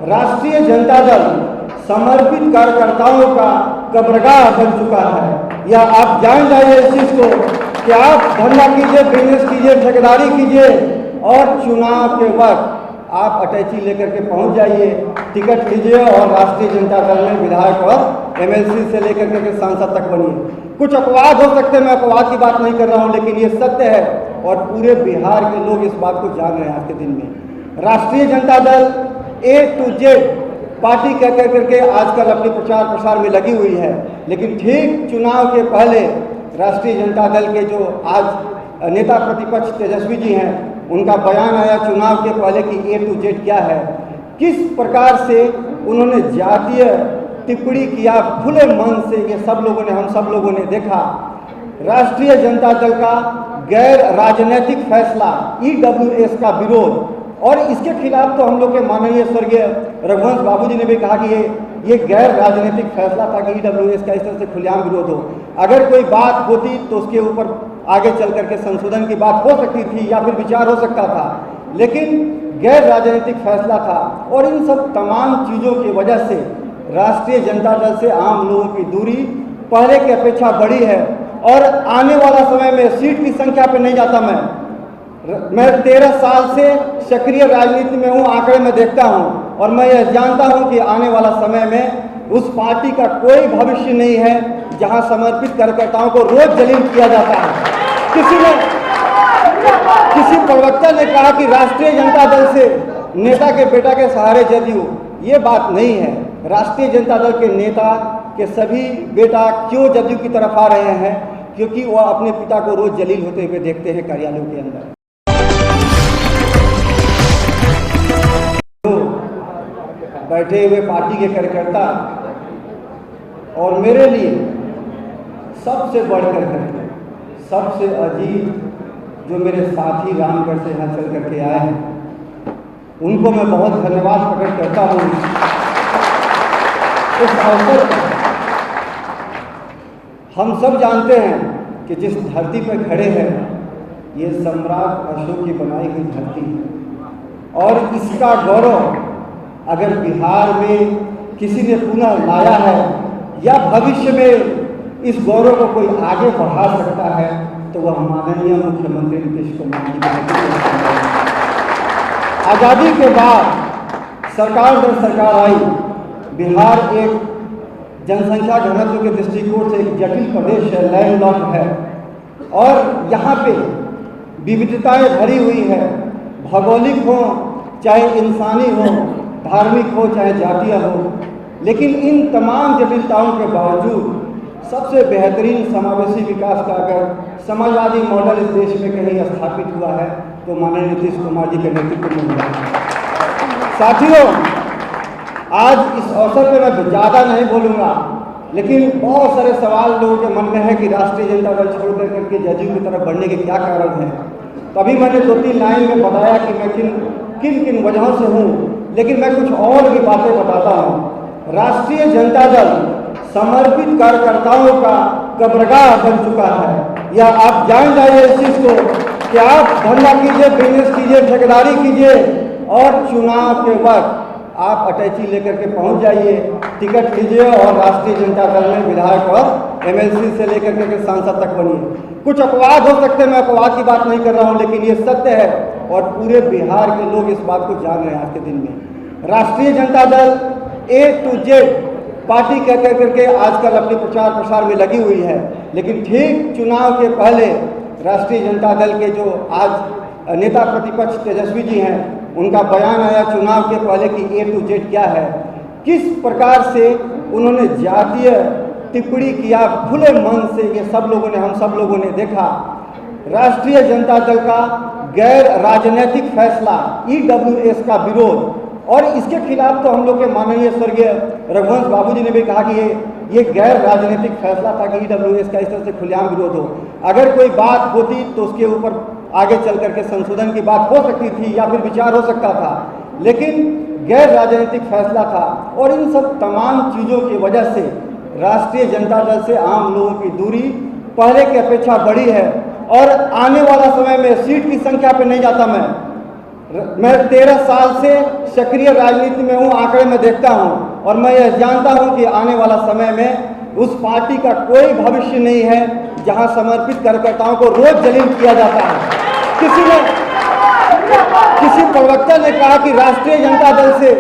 राष्ट्रीय जनता दल समर्पित कार्यकर्ताओं का कब्रगाह बन चुका है। या आप जान जाइए इस चीज को कि आप धंधा कीजिए, बिजनेस कीजिए, ठेकेदारी कीजिए और चुनाव के वक्त आप अटैची लेकर के पहुंच जाइए, टिकट लीजिए और राष्ट्रीय जनता दल में विधायक और एमएलसी से लेकर के सांसद तक बनिए। कुछ अपवाद हो सकते हैं, मैं अपवाद की बात नहीं कर रहा हूं, लेकिन ये सत्य है और पूरे बिहार के लोग इस बात को जान रहे हैं। आज के दिन में राष्ट्रीय Janata Dal A to Z party कह करके आजकल अपने प्रचार प्रसार में लगी हुई है, लेकिन ठीक चुनाव के पहले राष्ट्रीय जनता दल के जो आज नेता प्रतिपक्ष तेजस्वी जी हैं, उनका बयान आया चुनाव के पहले कि A to Z क्या है, किस प्रकार से उन्होंने जातीय टिप्पणी किया खुले मन से। ये सब लोगों ने, हम सब लोगों ने देखा। राष्ट्रीय जनता दल का गैर राजनीतिक फैसला EWS का विरोध, और इसके खिलाफ तो हम लोग के माननीय स्वर्गीय रघुवंश बाबू जी ने भी कहा कि ये गैर राजनीतिक फैसला था कि EWS का इस तरह से खुलेआम विरोध हो। अगर कोई बात होती तो उसके ऊपर आगे चल करके संशोधन की बात हो सकती थी या फिर विचार हो सकता था, लेकिन गैर राजनीतिक फैसला था। और इन सब तमाम चीज़ों की वजह से राष्ट्रीय जनता दल से आम लोगों की दूरी पहले की अपेक्षा बढ़ी है। और आने वाला समय में सीट की संख्या पर नहीं जाता, मैं 13 साल से सक्रिय राजनीति में हूँ, आंकड़े में देखता हूँ और मैं यह जानता हूँ कि आने वाला समय में उस पार्टी का कोई भविष्य नहीं है जहां समर्पित कार्यकर्ताओं को रोज जलील किया जाता है। किसी प्रवक्ता ने कहा कि राष्ट्रीय जनता दल से नेता के बेटा के सहारे जदयू, ये बात नहीं है। राष्ट्रीय जनता दल के नेता के सभी बेटा क्यों जदयू की तरफ आ रहे हैं? क्योंकि वह अपने पिता को रोज जलील होते हुए देखते हैं कार्यालयों के अंदर। बैठे हुए पार्टी के कार्यकर्ता और मेरे लिए सबसे बढ़कर के सबसे अजीज जो मेरे साथी रामगढ़ से यहाँ चल करके आए हैं, उनको मैं बहुत धन्यवाद प्रकट करता हूँ। इस अवसर पर हम सब जानते हैं कि जिस धरती पर खड़े हैं ये सम्राट अशोक की बनाई हुई धरती है और इसका गौरव अगर बिहार में किसी ने पुनः लाया है या भविष्य में इस गौरव को कोई आगे बढ़ा सकता है तो वह माननीय मुख्यमंत्री नीतीश कुमार जी। आज़ादी के बाद सरकार दर सरकार आई, बिहार एक जनसंख्या घनत्व के दृष्टिकोण से एक जटिल प्रदेश है, लैंडलॉक है और यहाँ पे विविधताएं भरी हुई है, भौगोलिक हो चाहे इंसानी हो, धार्मिक हो चाहे जातीय हो। लेकिन इन तमाम जटिलताओं के बावजूद सबसे बेहतरीन समावेशी विकास का अगर समाजवादी मॉडल इस देश में कहीं स्थापित हुआ है तो माननीय नीतीश कुमार जी के नेतृत्व में हुआ है। साथियों, आज इस अवसर पर मैं ज़्यादा नहीं बोलूँगा, लेकिन बहुत सारे सवाल लोगों के मन में है कि राष्ट्रीय जनता दल छोड़ करके जदयू की तरफ बढ़ने के क्या कारण हैं। तभी मैंने 2-3 लाइन में बताया कि मैं किन किन वजहों से हूँ, लेकिन मैं कुछ और भी बातें बताता हूँ। राष्ट्रीय जनता दल समर्पित कार्यकर्ताओं का कब्रगाह बन चुका है। या आप जान जाइए इस चीज़ को कि आप धंधा कीजिए, बिजनेस कीजिए, ठेकेदारी कीजिए और चुनाव के वक्त आप अटैची लेकर के पहुंच जाइए, टिकट लीजिए और राष्ट्रीय जनता दल में विधायक और एमएलसी से लेकर के सांसद तक बनिए। कुछ अपवाद हो सकते हैं, मैं अपवाद की बात नहीं कर रहा हूं, लेकिन ये सत्य है और पूरे बिहार के लोग इस बात को जान रहे हैं। आज के दिन में राष्ट्रीय Janata Dal A to Z party कह करके आजकल अपने प्रचार प्रसार में लगी हुई है, लेकिन ठीक चुनाव के पहले राष्ट्रीय जनता दल के जो आज नेता प्रतिपक्ष तेजस्वी जी हैं, उनका बयान आया चुनाव के पहले कि A to Z क्या है, किस प्रकार से उन्होंने जातीय टिप्पणी किया खुले मन से। ये सब लोगों ने, हम सब लोगों ने देखा। राष्ट्रीय जनता दल का गैर राजनीतिक फैसला EWS का विरोध, और इसके खिलाफ तो हम लोग के माननीय स्वर्गीय रघुवंश बाबू जी ने भी कहा कि ये गैर राजनीतिक फैसला था कि EWS का इस तरह से खुलेआम विरोध हो। अगर कोई बात होती तो उसके ऊपर आगे चल करके संशोधन की बात हो सकती थी या फिर विचार हो सकता था, लेकिन गैर राजनीतिक फैसला था। और इन सब तमाम चीज़ों की वजह से राष्ट्रीय जनता दल से आम लोगों की दूरी पहले की अपेक्षा बढ़ी है और आने वाला समय में सीट की संख्या पे नहीं जाता मैं, मैं 13 साल से सक्रिय राजनीति में हूँ, आंकड़े में देखता हूँ और मैं यह जानता हूँ कि आने वाला समय में उस पार्टी का कोई भविष्य नहीं है जहां समर्पित कार्यकर्ताओं को रोज जलील किया जाता है। किसी प्रवक्ता ने कहा कि राष्ट्रीय जनता दल से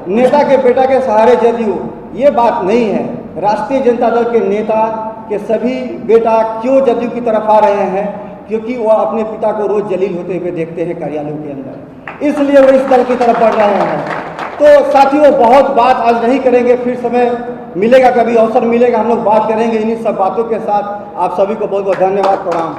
नेता के बेटा के सहारे जदयू, ये बात नहीं है। राष्ट्रीय जनता दल के नेता के सभी बेटा क्यों जदयू की तरफ आ रहे हैं? क्योंकि वह अपने पिता को रोज जलील होते हुए देखते हैं कार्यालयों के अंदर, इसलिए वो इस दल की तरफ बढ़ रहे हैं। तो साथियों, बहुत बात आज नहीं करेंगे, फिर समय मिलेगा, कभी अवसर मिलेगा हम लोग बात करेंगे। इन्हीं सब बातों के साथ आप सभी को बहुत बहुत धन्यवाद, प्रणाम।